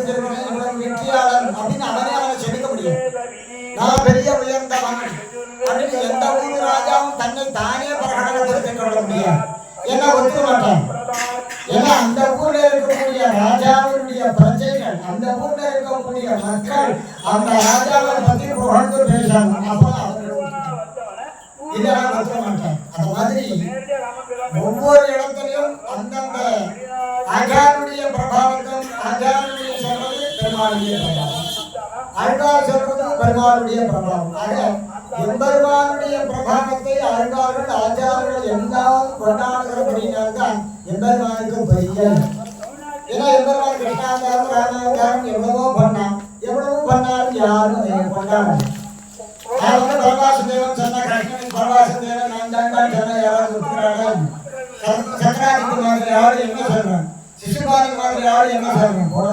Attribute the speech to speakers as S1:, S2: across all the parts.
S1: பிடிச்சிருக்கேன், இவன் வெற்றியாளன் அப்படின்னு அவனே அவனை சொல்லிக்க முடியும். நான் பெரிய உயர்ந்தவன் அப்படின்னு எந்த ஊர் ராஜாவும் தன்னை தானே பிரகடனப்படுத்திக் கொள்ள முடியாது. என்ன ஒத்துக்க மாட்டான். ஏன்னா அந்த ஊர்ல இருக்கக்கூடிய ராஜாவுடைய பிரஜைகள், அந்த ஊர்ல இருக்கக்கூடிய மக்கள் அந்த ராஜாவை பத்தி புகழ்ந்து பேசணும். அப்பதான் இதெல்லாம் ஒத்துக்க மாட்டேன். அந்த மாதிரி ஒவ்வொரு இடத்துலையும் அந்தந்த ஆச்சாருடைய பிரபாவத்தும் ஆச்சாருடைய சொல்றது பெருமாளுடைய பிரபாவம், ஆழ்வார் சொல்றது பெருமாளுடைய பிரபாவம். ஆக எம்பெருமானுடைய பிரபாவத்தை ஆழ்வார்கள் ஆச்சாரர்கள் எல்லாம் கொண்டாடுகிறபடினால்தான் எம்பெருமானுக்கு பெரிய. ஏன்னா எம்பெருமான் கிருஷ்ணாவதாரம் ராமாவதாரம் எவ்வளவோ பண்ணாலும் யாரும் அதை கொண்டாடணும். நான் வந்து பரவாசுதேவன் சொன்ன கிருஷ்ணன் பரவாசுதேவன் நான் தான் சொன்ன யாராவது ஒத்துக்கிறார்கள்? சங்கராதிக்கு மாதிரி யாரும் என்ன சொல்றேன், சிசுபாலன் மாதிரி யாரும் என்ன சொல்றேன், போட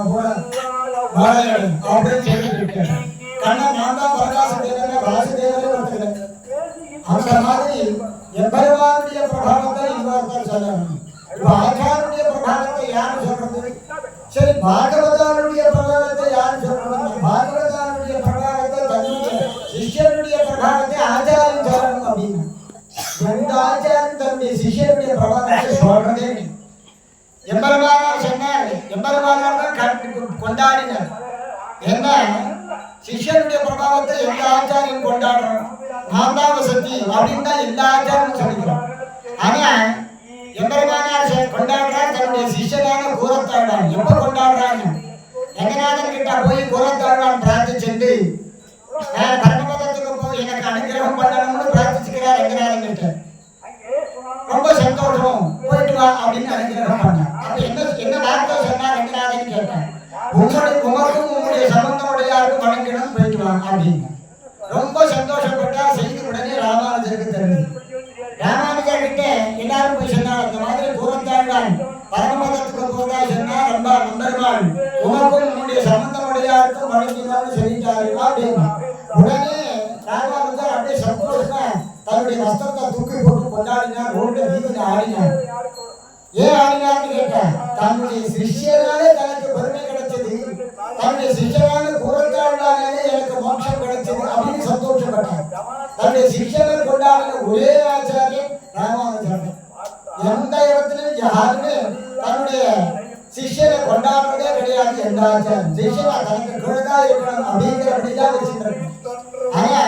S1: மாலையாடு அப்படின்னு சொல்லிட்டு இருக்கேன். கண்ணன் நான் தான் பரவாசுதேவன் வாசுதேவனே ஒத்துக்கிறேன். அந்த மாதிரி எம்பெருமானுடைய பிரபாவத்தை இன்னொருத்தர் சொல்லணும். இப்ப ஆச்சாருடைய பிரபாவத்தை யாரு சொல்றது? சரி, பாகவதாருடைய பிரபாவத்தை யாரு சொல்றது? பாகவதாருடைய பிரபாவத்தை தன்னுடைய சிஷ்யனுடைய பிரபாவத்தை ஆச்சாரம் சொல்லணும் அப்படின்னு எந்த ஆச்சாரம் தன்னுடைய சிஷ்யனுடைய பிரபாவத்தை சொல்றதே. எம்பெருமானார் சொன்னார், எம்பெருமானார் தான் கொண்டாடினார். என்ன சிஷ்யனுடைய பிரபாவத்தை எந்த ஆச்சாரியம் கொண்டாடுறோம்? நான்தான் சக்தி அப்படின்னு தான் எல்லா ஆச்சாரமும் சொல்லிக்கிறோம். ஆனா எம்பெருமானார் கொண்டாடுறார் தன்னுடைய சிஷ்யனான கூரத்தாழ்வான். எப்ப கொண்டாடுறாங்க? ரங்கநாதன் கிட்ட போய் கூரத்தாழ்வான் பிரார்த்திச்சுட்டு நான் பரமபதத்துக்கு போய் எனக்கு அனுகிரகம் பண்ணணும்னு பிரார்த்திச்சுக்கிறார் ரங்கநாதன் கிட்ட. ரொம்ப சந்தோஷம், போயிட்டு வா அப்படின்னு அனுகிரகம் பண்ணார். அப்ப என்ன வார்த்தை சொன்னா ரங்கநாதன் கேட்டான், உமக்கும் உங்களுடைய சம்பந்தமுடையாருக்கும் வணங்கணும், போயிட்டு வா அப்படின்னு. ரொம்ப சந்தோஷப்பட்டா செய்தி உடனே ராமானுஜருக்கு தெரிஞ்சு. ராமானுஜர் கிட்ட எல்லாரும் போய் சொன்னார், அந்த மாதிரி கூறத்தாழ்வான் பரமபதத்துக்கு போதா சொன்னா ரொம்ப நம்பருமாள் உமக்கும் உங்களுடைய சம்பந்தமுடையாருக்கும் வணங்கினாலும் சொல்லிட்டாரு அப்படின்னு. உடனே ராமானுஜர் அப்படியே சந்தோஷமா தன்னுடைய வஸ்திரத்தை தூக்கி போட்டு கொண்டாடினார், ரோட்ல வீதியில ஆடினார். ஏன் ஆடினார்னு கேட்டார், தன்னுடைய சிஷ்யனாலே தனக்கு பெருமை கிடைச்சது, தன்னுடைய சிஷ்யனான கூறத்தாழ்வானாலே எனக்கு மோட்சம் கிடைச்சது அப்படின்னு சந்தோஷப்பட்டார். தன்னுடைய சிஷ்யனை கொண்டாடின ஒரே ஆச்சாரியன் ராமானுஜர். எந்த இடத்துலையும் யாருமே தன்னுடைய சிஷ்யனை கொண்டாடுறதே கிடையாது. எந்த ஆச்சாரம் சிஷ்யனா தனக்கு கீழதா இருக்கணும் அப்படிங்கிறபடிதான் வச்சுருக்கேன். ஆனா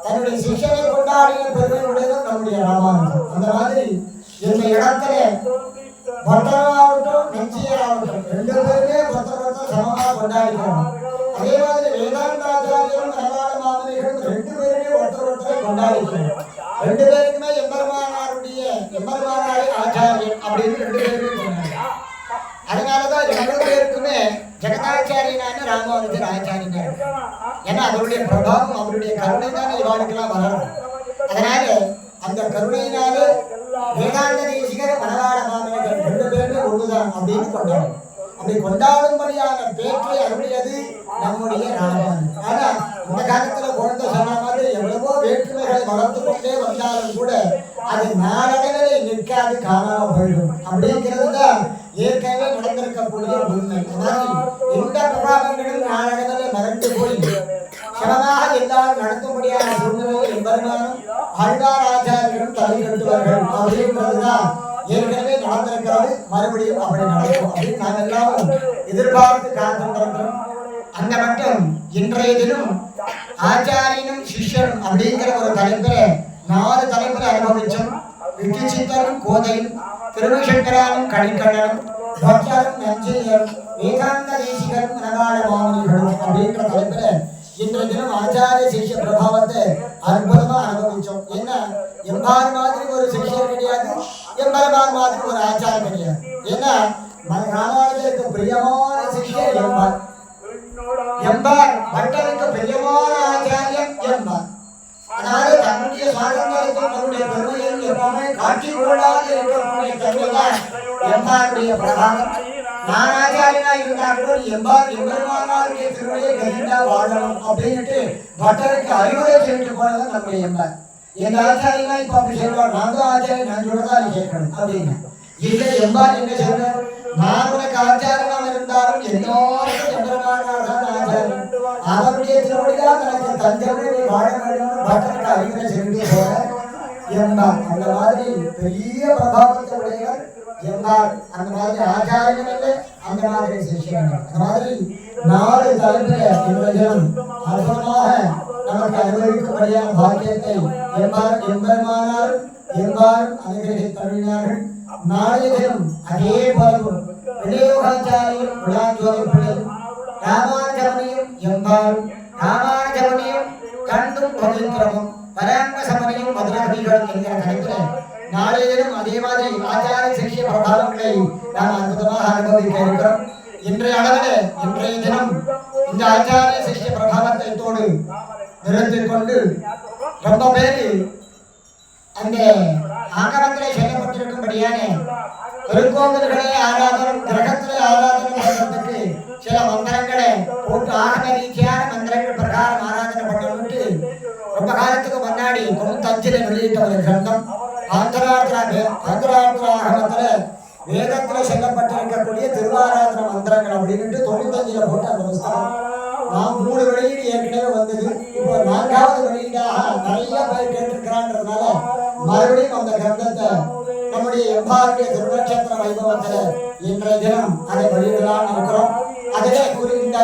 S1: தன்னுடைய சிஷ்யனை கொண்டாடின பெருமை உடையதும் நம்முடைய ராமானுஜர். அந்த மாதிரி இந்த இடத்துல பட்டராகட்டும் நெஞ்சியராகட்டும் ரெண்டு பேருமே ஒருத்தர் சமமா கொண்டாடிக்கிறோம். அதே மாதிரி வேதாந்தாச்சாரியரும் நல்லாட மாமனிகளும் ரெண்டு பேருமே ஒருத்தரை கொண்டாடிக்கிறோம். ரெண்டு பேருக்குமே எம்பெருமானாரே ஆச்சாரியன் அப்படின்னு ரெண்டு பேருமே கொண்டாடி. அதனாலதான் ரெண்டு பேருக்குமே ஜெகதாச்சாரியனான ராமானுஜர் ஆச்சாரியன். ஏன்னா அவருடைய பிரபாவம் அவருடைய கருணை தான் இவாளுக்கெல்லாம் வரணும். அதனால அந்த கருணையினாலே வேதாந்த தேசிகர் மனவாள மாமனிகள் ரெண்டு பேருமே ஒன்றுதான் அப்படின்னு கொண்டாடும். அப்படி கொண்டாடும்படியான பேற்றை அருளியது நம்முடைய ராமானுஜர். ஆனா இந்த காலத்துல குழந்தை சொன்ன மாதிரி எவ்வளவோ வேற்றுமைகளை வளர்த்து கொண்டே வந்தாலும் கூட அது நாளடைவிலே நிற்காது, காணாம போயிடும் அப்படிங்கிறது தான் ஏற்கனவே நடந்திருக்கக்கூடிய உண்மை. எந்த பிரபாவங்களும் நாளடைவிலே மறந்து போய் சமமாக எல்லாரும் நடத்தும்படியான சூழ்நிலையை எம்பெருமானும் ஆழ்வார் ஆச்சாரியர்களும் தலை கட்டுவார்கள் அப்படின்றதுதான் ஏற்கனவே நடந்திருக்கிறது. மறுபடியும் அப்படி நடக்கும் அப்படின்னு நாங்கள் எல்லாரும் எதிர்பார்த்து காத்திருக்கிறோம். அந்த மட்டும் இன்றைய தினம் ஆச்சாரியனும் சிஷ்யனும் அப்படிங்கிற ஒரு தலைப்புல 4 தலைப்புல அனுபவிச்சோம். விட்டு சித்தரும் கோதையும், திருமசங்கரானும் கணிக்கண்ணனும், பக்தரும் நஞ்சையரும், வேதாந்த தேசிகரும் மனவாள மாமனிகளும் அப்படின்ற தலைப்புல இன்றைய தினம் ஆச்சாரிய சிஷ்ய பிரபாவத்தை அற்புதமா அனுபவிச்சோம். என்ன எம்பார் மாதிரி ஒரு சிஷ்யர் கிடையாது, எம்பெருமான் மாதிரி ஒரு ஆச்சாரம் கிடையாது. ஏன்னா ராமானுஜருக்கு பிரியமான சிஷ்யர் எம்பார், எம்பார் பட்டருக்கு பிரியமான ஆச்சாரியன் எம்பார். அதாவது தன்னுடைய சுவாதந்திரத்தையும் தன்னுடைய பெருமையும் எப்பவுமே காட்டிக்கொள்ளாது இருக்கக்கூடிய தன்மைதான் எம்பாருடைய பிரபாவம். நான் ஆச்சாரியனா இருந்தா கூட எம்பெருமானாருடைய திருவடியை கதிண்டா வாழணும் அப்படின்ட்டு பட்டருக்கு அறிவுரை சொல்லிட்டு போனதான் நம்முடைய எம்பார். எங்க ஆச்சாரியனா இப்ப அப்படி சொல்லுவார், நான் தான் ஆச்சாரியன், நான் சொல்லதான் கேட்கணும் அப்படின்னு. இல்லை, எம்பார் என்ன சொல்ற, நான் உனக்கு ஆச்சாரனாக இருந்தாலும் என்னோட எம்பெருமானார் தான் ஆச்சாரியன். அவருடைய திருவடியால் எனக்கு தஞ்சமே வாழ வேண்டும் பக்தனுக்கு அறிவுரை சென்று போல எம்பார். அந்த மாதிரி பெரிய பிரபாவத்தை உடையவர் எம்பார். அந்த மாதிரி ஆச்சாரியன் இல்லை, அந்த மாதிரி சிஷ்யன். அந்த மாதிரி 4 தலைமுறை இன்றையும் அற்புதமாக நமக்கு அனுபவிக்கும்படியான பாக்கியத்தை எம்பெருமானார் எவ்வாறு அனுகிரகித்தருளினார்கள். நாளைய தினம் அதே போலவும் விநியோகாச்சாரியும் விழாஞ்சோதிப்பில் ராமானுஜமுனியும் எவ்வாறு ராமானுஜமுனியும் கண்டும் பவித்திரமும் பராங்க சமனியும் மதுரகவிகளும் என்கிற தலைப்பில் நாளைய தினம் அதே மாதிரி ஆச்சாரிய சிஷ்ய பிரபாவங்களை நாம் அற்புதமாக அனுபவிக்க இருக்கிறோம். இன்றைய அளவில் இன்றைய தினம் இந்த ஆச்சாரிய சிஷ்ய பிரபாவத்தோடு நிறுத்திக் கொண்டு ரொம்ப பேரு அந்த ஆகமத்திலே சொல்லப்பட்டிருக்கும்படியான திருக்கோவில்களே ஆராதனம் கிரகத்திலே ஆராதனை செய்வதற்கு சில மந்திரங்களை போட்டு ஆகம ரீதியான மந்திரங்கள் பிரகாரம் ஆராதனை பண்ணணும்னு ரொம்ப காலத்துக்கு முன்னாடி 95 வெளியிட்ட ஒரு கிரந்தம் ஆந்திராத்திர ஆகமத்துல வேதத்துல சொல்லப்பட்டிருக்கக்கூடிய திருவாராதன மந்திரங்கள் அப்படின்னு 95 போட்டு அந்த புஸ்தகம் நாம் 3 வெளியீடு ஏற்கனவே வந்தது. இப்போ 4வது வெளியீடாக நிறைய பேர் கேட்டிருக்கிறான்றதுனால மறுபடியும் அந்த கிரந்தத்தை நம்முடைய எவ்வாறு திருநட்சத்திர வைபவத்தில் இன்றைய தினம் அதை வெளியிடலாம் இருக்கிறோம். அதிலே கூறுகின்ற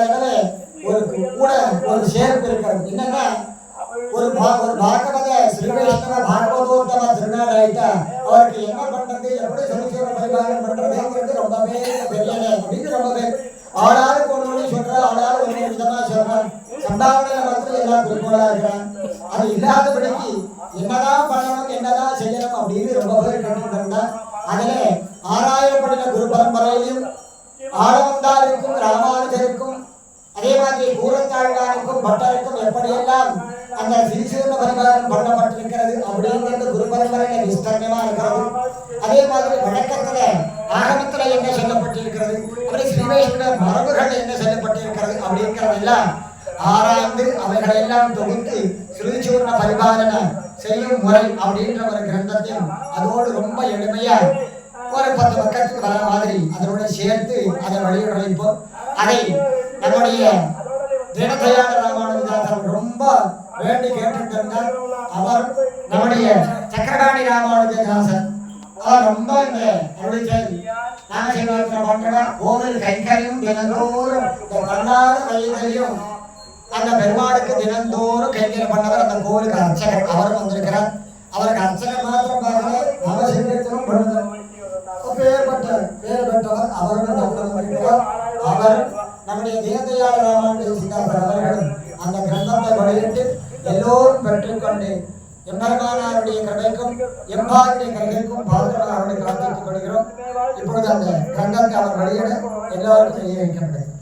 S1: ஒரு கூட ஒரு சேர்ப்பு இருக்கிறது. என்னன்னா ஒரு பாகவத ஸ்ரீ வைஷ்ணவ பாகவதோத்தம திருநாடாயிட்டா அவருக்கு என்ன பண்றது, எப்படி சமீப பரிபாலனம் பண்றதுங்கிறது ரொம்பவே தெரியல அப்படின்னு ரொம்ப பேர் ஆளாளுக்கு ஒன்று சொல்ற, ஆளாளு ஒன்று விதமா சொல்றான். சம்பாவனையில மாத்திரம் எல்லாம் குறிக்கோளா இருக்கிறான். அது இல்லாதபடிக்கு என்னதான் பண்ணணும் என்னதான் செய்யணும் அப்படின்னு ரொம்ப பேர் கேட்டுருந்தா அதுல 6000 படின குரு பரம்பரையிலும் ஆளவந்தாருக்கும் ராமானுஜருக்கும் அதே மாதிரி கூரத்தாழ்வானுக்கும் பட்டருக்கும் எப்படியெல்லாம் அந்த ஸ்ரீசூர்ண பரிகாரம் பண்ணப்பட்டிருக்கிறது அப்படிங்கிறது குரு பரம்பரையில விஸ்தரணமா இருக்கிறது. அதே மாதிரி வழக்கத்துல ஆகமத்துல என்ன சொல்லப்பட்டிருக்கிறது, அப்படி ஸ்ரீ வைஷ்ணவ மரபுகள் என்ன சொல்லப்பட்டிருக்கிறது அப்படிங்கிறதெல்லாம் ஆராய்ந்து அவைகளெல்லாம் தொகுத்து ஸ்ரீசூர்ண பரிபாலனை செய்யும் முறை அப்படின்ற ஒரு கிரந்தத்தையும் அதோடு ரொம்ப எளிமையா ஒரு 10 பக்கத்துக்கு வர மாதிரி அதனோட சேர்த்து அதை வெளியிடப்போம். அதை நம்முடைய தீனதயாள ராமானுஜதாசர் ரொம்ப வேண்டி கேட்டிருந்தார். அவர் நம்முடைய சக்கரபாணி ராமானுஜதாசர் அவர் ரொம்ப இந்த நாமசேவாத்திரம் பண்ற கோவில் கைங்கரியும் தினந்தோறும் கண்ணாறு வயதையும் அந்த பெருமாளுக்கு தினந்தோறும் கைங்கரியம் பண்ணவர். அந்த கோவிலுக்கு அர்ச்சகர் அவரும் வந்திருக்கிறார். அவருக்கு அர்ச்சகர் மாத்திரம் பார்க்கல நாமசேவத்திலும் பண்ணுவார். பேர் பெற்றவர் அவரும் அவர் நம்முடைய தீனதயாள ராமானுஜதாசர் அவர்களும் அந்த கிரந்தத்தை வெளியிட்டு எல்லோரும் பெற்றுக்கொண்டு எம்பெருமானாருடைய கிருபைக்கும் எம்பாருடைய கிருபைக்கும் பாத்திரமாக அவர்களை காத்திட்டுக் கொள்கிறோம். இப்பொழுது அந்த கிரந்தத்தை அவர் வெளியிட எல்லோருக்கும் செய்ய வைக்கப்பட்டது.